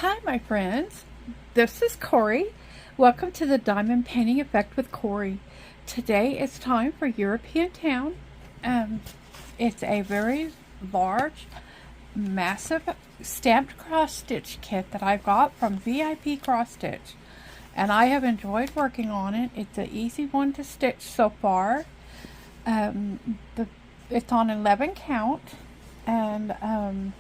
Hi, my friends. This is Cori. Welcome to the Diamond Painting Effect with Cori. Today it's time for European Town. Um, it's a very large, massive stamped cross stitch kit that I got from VIP Cross Stitch, and I have enjoyed working on it. It's an easy one to stitch so far. It's on 11 count, and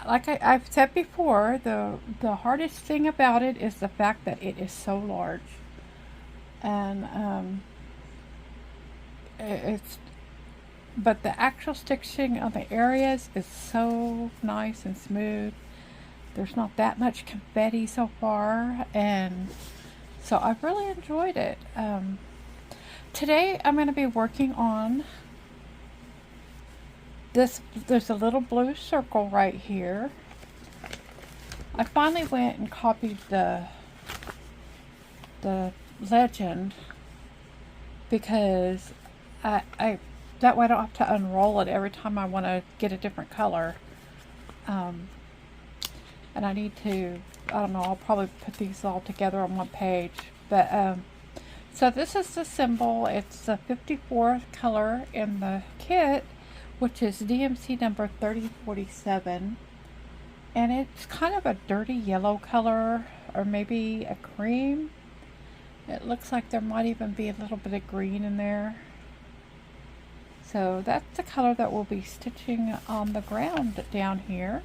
like I've said before, the hardest thing about it is the fact that it is so large, and it's but the actual stitching on the areas is so nice and smooth. There's not that much confetti so far, and so I've really enjoyed it. Today I'm going to be working on this. There's a little blue circle right here. I finally went and copied the legend because I that way I don't have to unroll it every time I want to get a different color. And I need to, I don't know, I'll probably put these all together on one page. But so this is the symbol. It's the 54th color in the kit, which is DMC number 3047. And it's kind of a dirty yellow color, or maybe a cream. It looks like there might even be a little bit of green in there. So that's the color that we'll be stitching on the ground down here.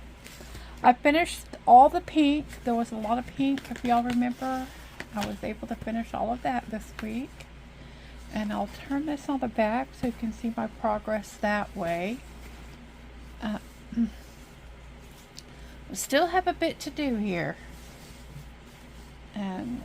I finished all the pink. There was a lot of pink, if y'all remember. I was able to finish all of that this week. And I'll turn this on the back so you can see my progress that way. We still have a bit to do here. And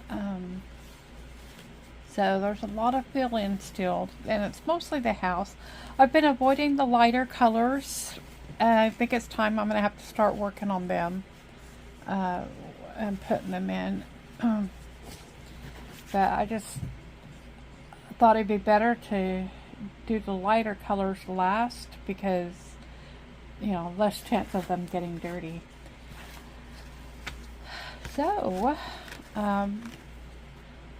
so there's a lot of fill-in still, and it's mostly the house. I've been avoiding the lighter colors. I think it's time I'm going to have to start working on them and putting them in. But I just thought it'd be better to do the lighter colors last because, you know, less chance of them getting dirty. So, I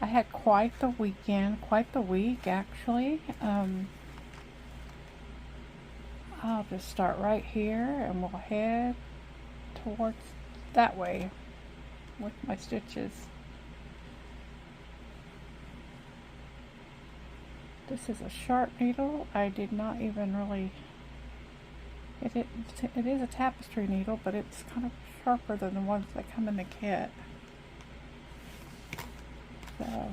had quite the weekend, quite the week actually. I'll just start right here and we'll head towards that way with my stitches. This is a sharp needle. I did not even really, it is a tapestry needle, but it's kind of sharper than the ones that come in the kit. So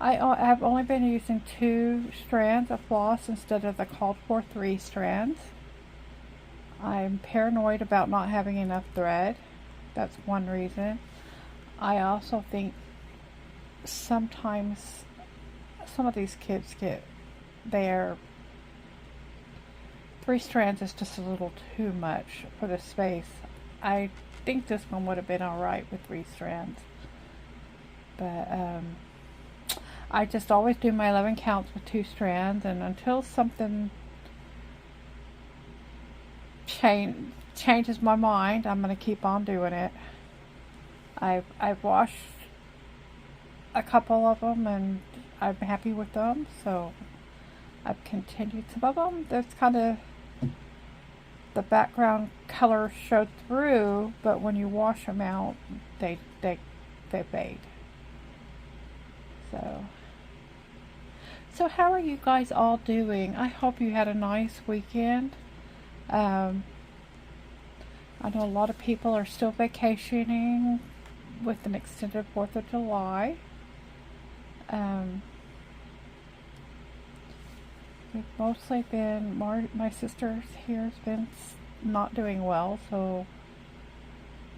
I've only been using 2 strands of floss instead of the called for 3 strands. I'm paranoid about not having enough thread. That's one reason. I also think sometimes some of these kits they're 3 strands is just a little too much for the space. I think this one would have been alright with 3 strands. But I just always do my 11 counts with 2 strands, and until something changes my mind, I'm going to keep on doing it. I've washed a couple of them and I'm happy with them, so I've continued some of them. There's kind of the background color showed through, but when you wash them out, they fade. So how are you guys all doing? I hope you had a nice weekend. I know a lot of people are still vacationing with an extended 4th of July. We've mostly been, my sister here has been not doing well, so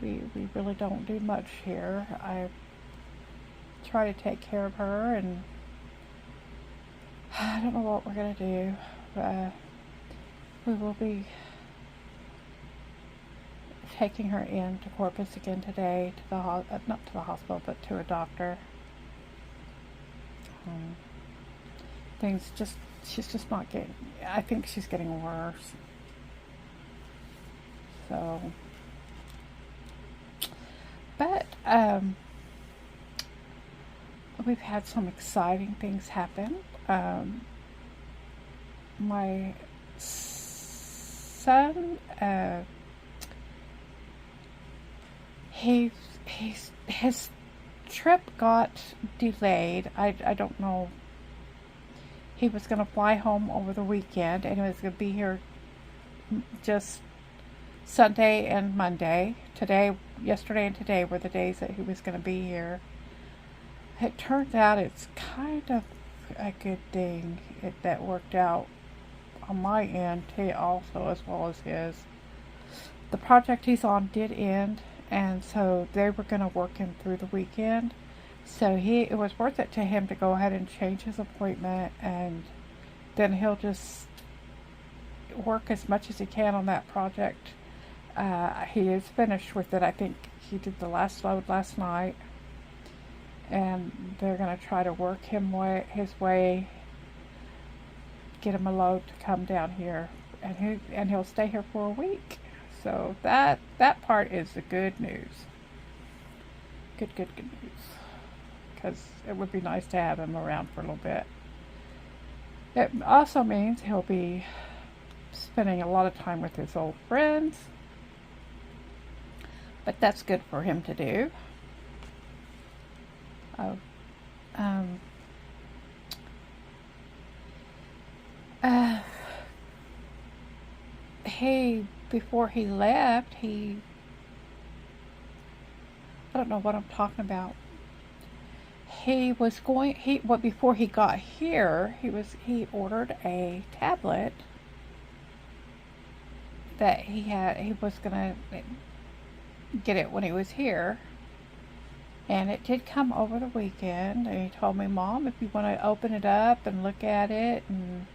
we really don't do much here. I try to take care of her, and I don't know what we're going to do. We will be taking her in to Corpus again today, to the not to the hospital, but to a doctor. She's just not getting, I think she's getting worse. So, but we've had some exciting things happen. My son, his trip got delayed. I don't know. He was going to fly home over the weekend, and he was going to be here just Sunday and Monday. Yesterday and today were the days that he was going to be here. It turns out it's kind of a good thing that worked out on my end too, also, as well as his. The project he's on did end, and so they were going to work him through the weekend. So it was worth it to him to go ahead and change his appointment, and then he'll just work as much as he can on that project. He is finished with it. I think he did the last load last night, and they're going to try to work his way, get him a load to come down here, and he'll stay here for a week. So that part is the good news. Good news. Because it would be nice to have him around for a little bit. It also means he'll be spending a lot of time with his old friends. But that's good for him to do. Before he left, I don't know what I'm talking about. Before he got here, he ordered a tablet that he was gonna get it when he was here, and it did come over the weekend. And he told me, Mom, if you want to open it up and look at it and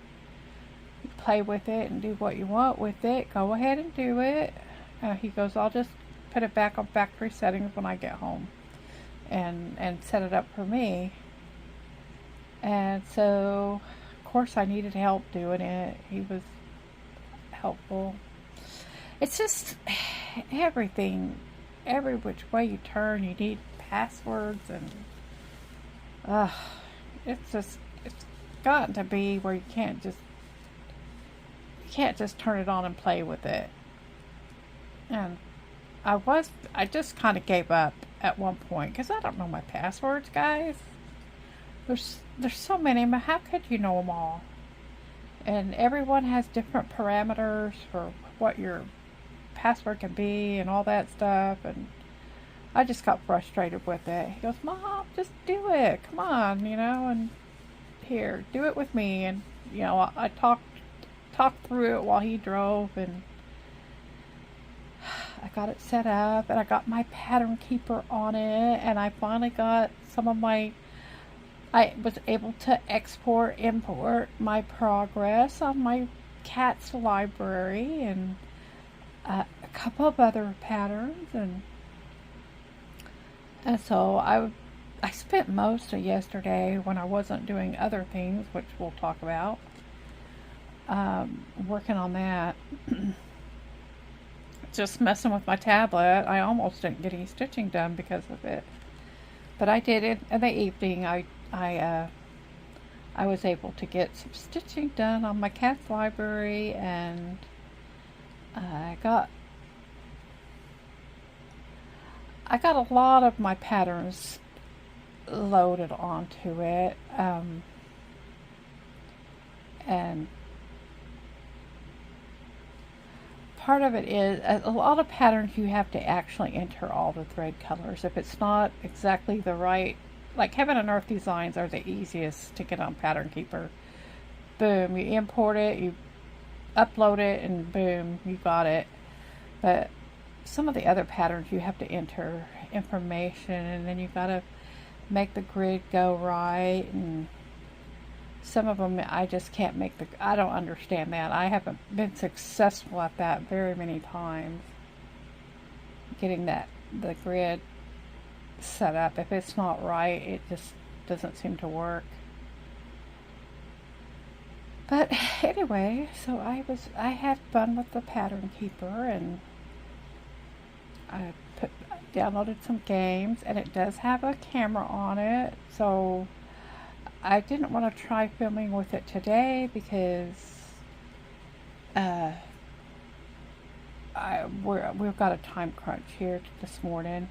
play with it and do what you want with it, go ahead and do it. He goes, I'll just put it back on factory settings when I get home and set it up for me. And so, of course, I needed help doing it. He was helpful. It's just everything, every which way you turn, you need passwords, and it's gotten to be where you can't just turn it on and play with it. And I just kind of gave up at one point because I don't know my passwords, guys. There's so many. How could you know them all? And everyone has different parameters for what your password can be and all that stuff. And I just got frustrated with it. He goes, Mom, just do it. Come on, and here, do it with me. And I talked through it while he drove, and I got it set up, and I got my pattern keeper on it, and I finally got I was able to import my progress on my cat's library, and a couple of other patterns, and so I spent most of yesterday, when I wasn't doing other things, which we'll talk about, working on that. Just messing with my tablet. I almost didn't get any stitching done because of it, but I did it in the evening. I was able to get some stitching done on my cat's library, and I got a lot of my patterns loaded onto it, and part of it is a lot of patterns you have to actually enter all the thread colors. If it's not exactly the right, like Heaven and Earth designs are the easiest to get on Pattern Keeper. Boom, you import it, you upload it, and boom, you got it. But some of the other patterns you have to enter information, and then you gotta make the grid go right, and some of them I just can't make I don't understand that. I haven't been successful at that very many times, getting the grid set up. If it's not right, it just doesn't seem to work. But anyway, so I had fun with the Pattern Keeper, and I downloaded some games, and it does have a camera on it, so I didn't want to try filming with it today because uh, we've got a time crunch here this morning.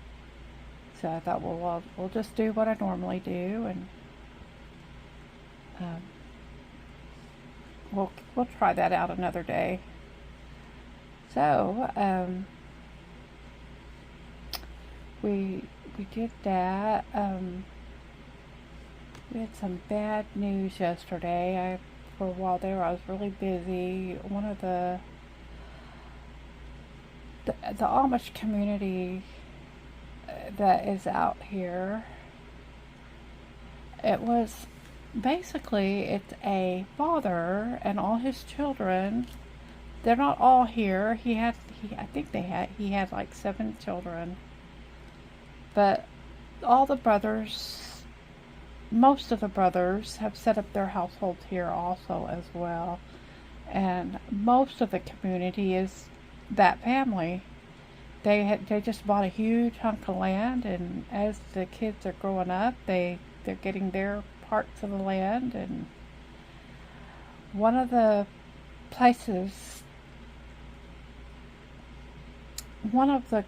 So I thought, well, we'll just do what I normally do, and um, we'll try that out another day. So we did that. We had some bad news yesterday. For a while there, I was really busy. One of the Amish community that is out here. It was basically, it's a father and all his children. They're not all here. I think he had like 7 children. But all the brothers, most of the brothers have set up their households here also as well. And most of the community is that family. They just bought a huge hunk of land, and as the kids are growing up, they're getting their parts of the land. And one of the places, one of the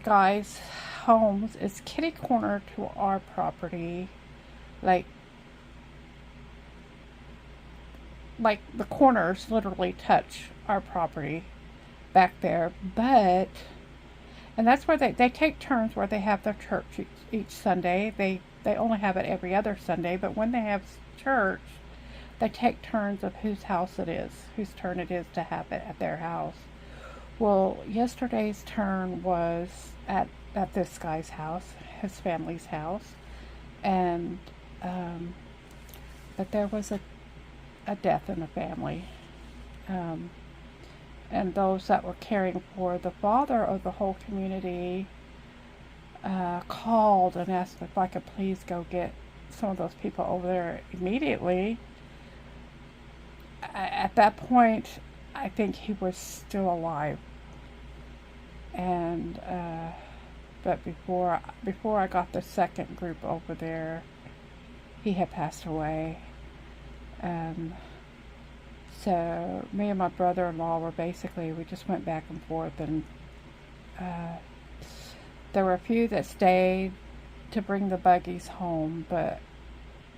guys' homes is kitty corner to our property, like the corners literally touch our property back there. And that's where they take turns where they have their church each Sunday. They only have it every other Sunday, but when they have church, they take turns of whose house it is, whose turn it is to have it at their house. Well, yesterday's turn was at this guy's house, his family's house, and but there was a death in the family. And those that were caring for the father of the whole community called and asked if I could please go get some of those people over there immediately. At that point, I think he was still alive. And but before I got the second group over there, he had passed away. So me and my brother-in-law we just went back and forth, and there were a few that stayed to bring the buggies home, but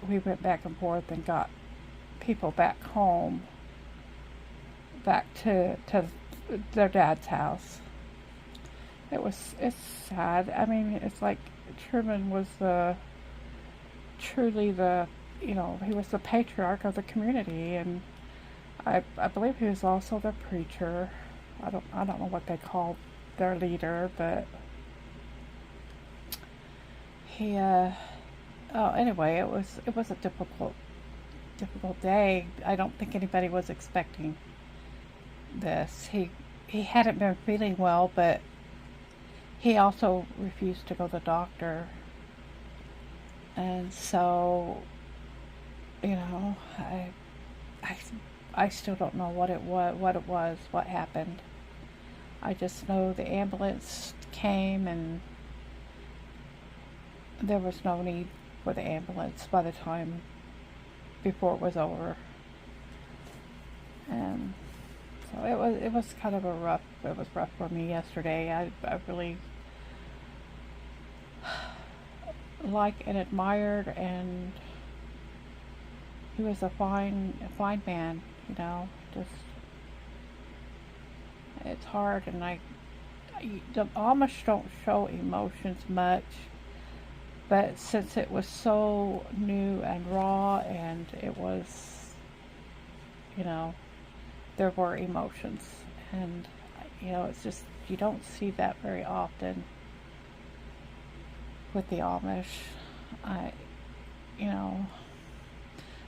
we went back and forth and got people back home, back to their dad's house. It's sad. I mean, it's like Truman was truly he was the patriarch of the community, and I believe he was also the preacher. I don't know what they called their leader, but he anyway, it was a difficult day. I don't think anybody was expecting this. He hadn't been feeling well, but he also refused to go to the doctor. And so, I still don't know what happened. I just know the ambulance came, and there was no need for the ambulance by the time before it was over. And so it was kind of rough for me yesterday. I really liked and admired, and he was a fine man, just, it's hard. And the Amish don't show emotions much, but since it was so new and raw, and it was, there were emotions, and it's just, you don't see that very often with the Amish.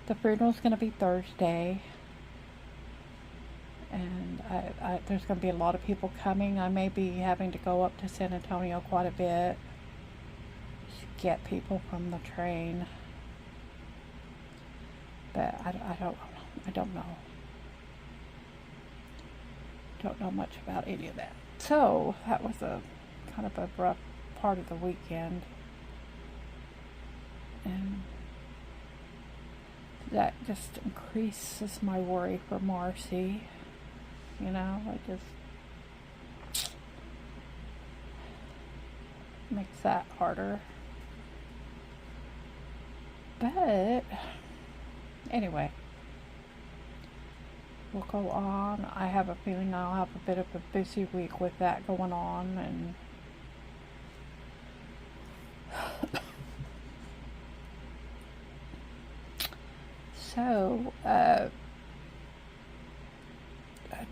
The funeral's going to be Thursday, and there's going to be a lot of people coming. I may be having to go up to San Antonio quite a bit to get people from the train, but I don't know. Don't know much about any of that. So that was a kind of a rough part of the weekend. And that just increases my worry for Marcy. You know, it just makes that harder. But anyway, we'll go on. I have a feeling I'll have a bit of a busy week with that going on, and so a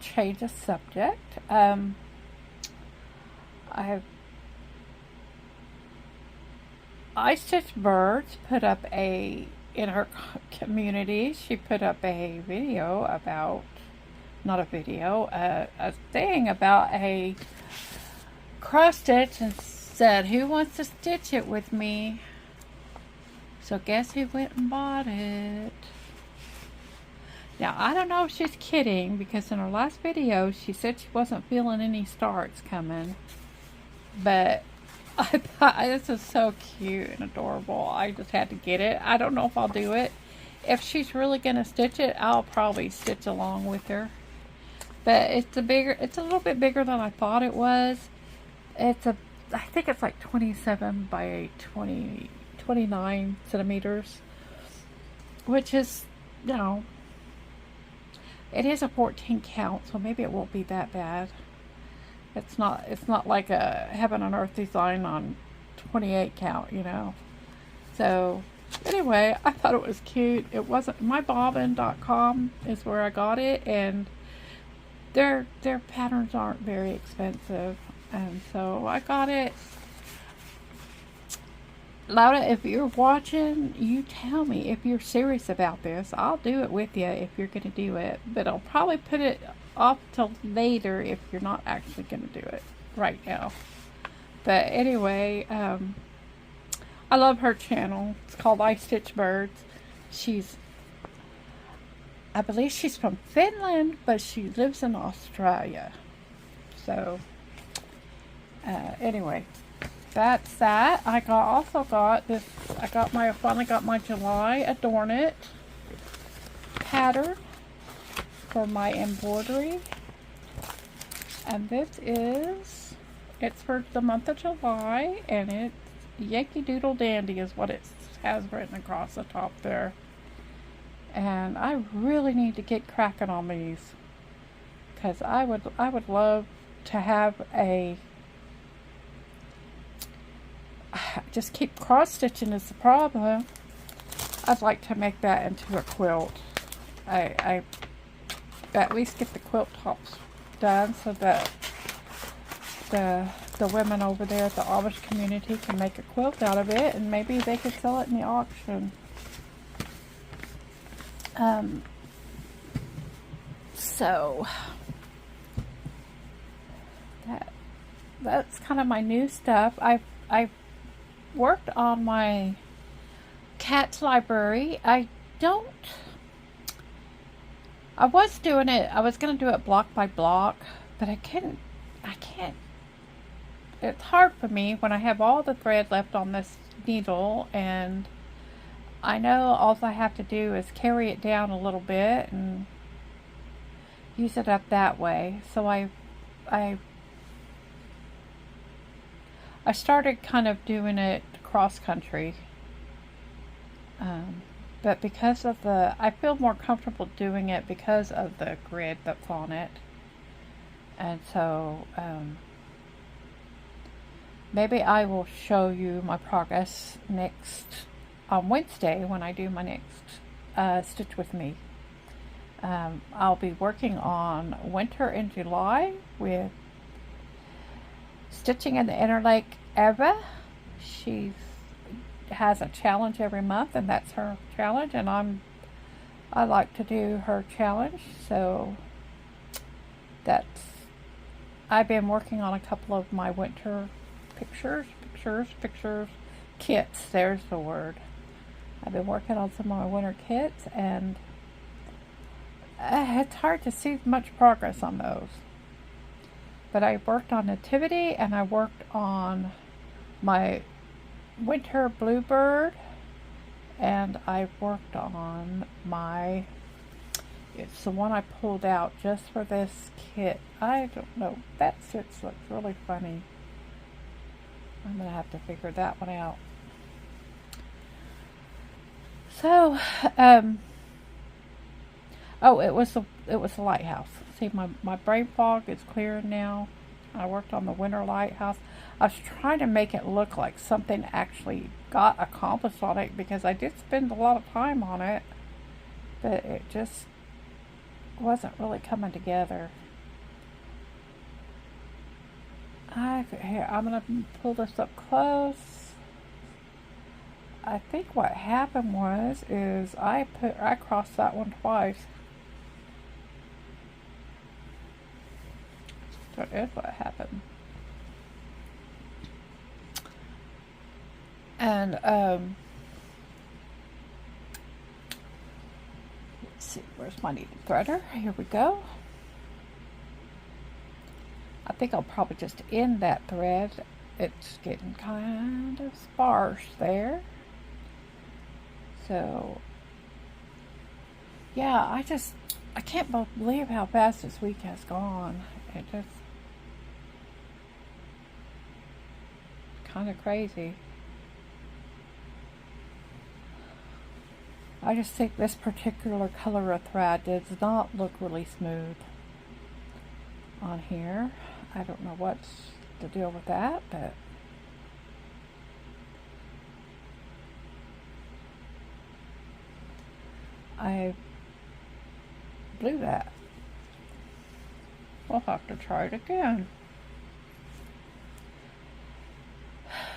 change of subject. I Stitch Birds put up in her community, she put up a video about, not a video, a thing about a cross stitch, and said, who wants to stitch it with me? So guess who went and bought it? Now, I don't know if she's kidding, because in her last video, she said she wasn't feeling any starts coming. But I thought, this is so cute and adorable. I just had to get it. I don't know if I'll do it. If she's really going to stitch it, I'll probably stitch along with her. But it's a little bit bigger than I thought it was. I think it's like 27 by 29 centimeters. Which is, you know, it is a 14 count, so maybe it won't be that bad. It's not like a Heaven on Earth design on 28 count, you know. So anyway, I thought it was cute. It wasn't, mybobbin.com is where I got it, and their patterns aren't very expensive, and so I got it. Lauda, if you're watching, you tell me if you're serious about this. I'll do it with you if you're going to do it. But I'll probably put it off till later if you're not actually going to do it right now. But anyway, I love her channel. It's called I Stitch Birds. I believe she's from Finland, but she lives in Australia. So, anyway. That's that. I finally got my July Adorn It pattern for my embroidery. And it's for the month of July, and it's Yankee Doodle Dandy is what it has written across the top there. And I really need to get cracking on these, because I would love to have just keep cross stitching is the problem. I'd like to make that into a quilt. I at least get the quilt tops done so that the women over there at the Amish community can make a quilt out of it, and maybe they could sell it in the auction. So that's kind of my new stuff. I've worked on my cat's library. I was doing it, I was going to do it block by block, but I can't, it's hard for me when I have all the thread left on this needle, and I know all I have to do is carry it down a little bit and use it up that way. So I started kind of doing it cross country, but because of I feel more comfortable doing it because of the grid that's on it, and so maybe I will show you my progress on Wednesday when I do my next Stitch With Me. I'll be working on Winter in July with Stitching in the Interlake Eva. She has a challenge every month, and that's her challenge, and I like to do her challenge, so I've been working on a couple of my winter pictures, kits, there's the word. I've been working on some of my winter kits, and it's hard to see much progress on those. But I worked on Nativity, and I worked on my winter bluebird, and I worked on my, it's the one I pulled out just for this kit. I don't know, that stitch looks really funny. I'm gonna have to figure that one out. So, oh, it was the lighthouse. See, my brain fog is clearing now. I worked on the winter lighthouse. I was trying to make it look like something actually got accomplished on it, because I did spend a lot of time on it, but it just wasn't really coming together. Here, I'm gonna pull this up close. I think what happened is I crossed that one twice. That is what happened. And let's see, where's my needle threader? Here we go. I think I'll probably just end that thread. It's getting kind of sparse there. So, yeah, I can't believe how fast this week has gone. It just kind of crazy. I just think this particular color of thread does not look really smooth on here. I don't know what's the deal with that, but I blew that. We'll have to try it again.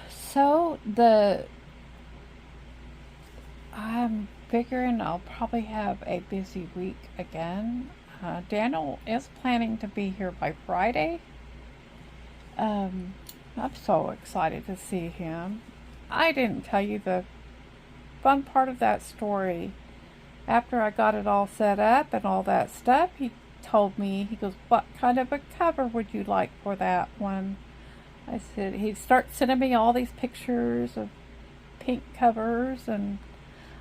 So I'm figuring I'll probably have a busy week again. Daniel is planning to be here by Friday. I'm so excited to see him. I didn't tell you the fun part of that story. After I got it all set up and all that stuff, he told me, he goes, what kind of a cover would you like for that one? I said, he'd start sending me all these pictures of pink covers, and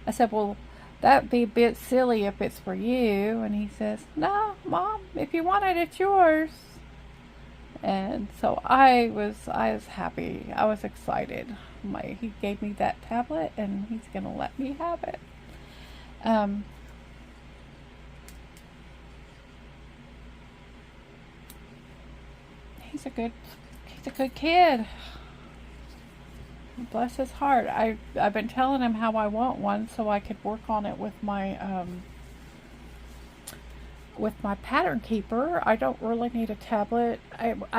I said, well, that'd be a bit silly if it's for you. And he says, no, Mom, if you want it, it's yours. And so I was happy. I was excited. He gave me that tablet, and he's gonna let me have it. He's a good kid. Bless his heart. I've been telling him how I want one so I could work on it with my pattern keeper. I don't really need a tablet.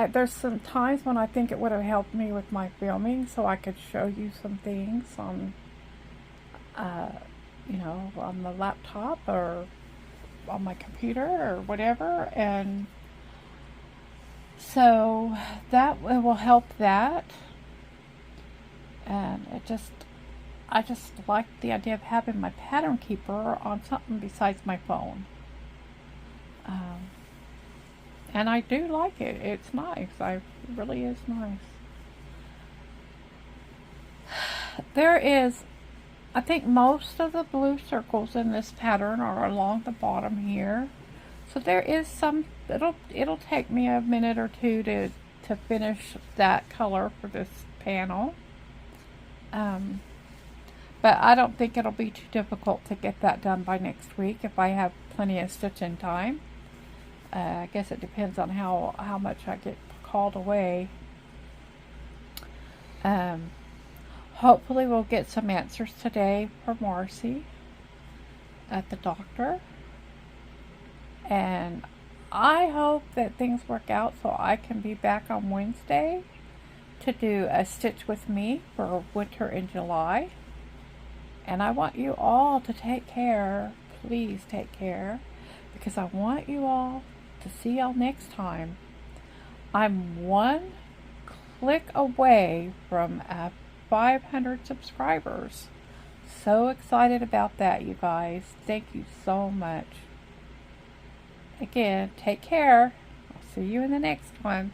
There's some times when I think it would have helped me with my filming, so I could show you some things on on the laptop or on my computer or whatever, and so that will help that. And I just like the idea of having my pattern keeper on something besides my phone. And I do like it. It's nice. It really is nice. There is, I think most of the blue circles in this pattern are along the bottom here. So there is some, it'll take me a minute or two to finish that color for this panel. But I don't think it'll be too difficult to get that done by next week if I have plenty of stitching time. I guess it depends on how much I get called away. Hopefully we'll get some answers today for Marcy at the doctor. And I hope that things work out so I can be back on Wednesday to do a stitch with me for winter in July. And I want you all to take care. Please take care, because I want you all to see y'all next time. I'm one click away from 500 subscribers. So excited about that, you guys. Thank you so much. Again, take care. I'll see you in the next one.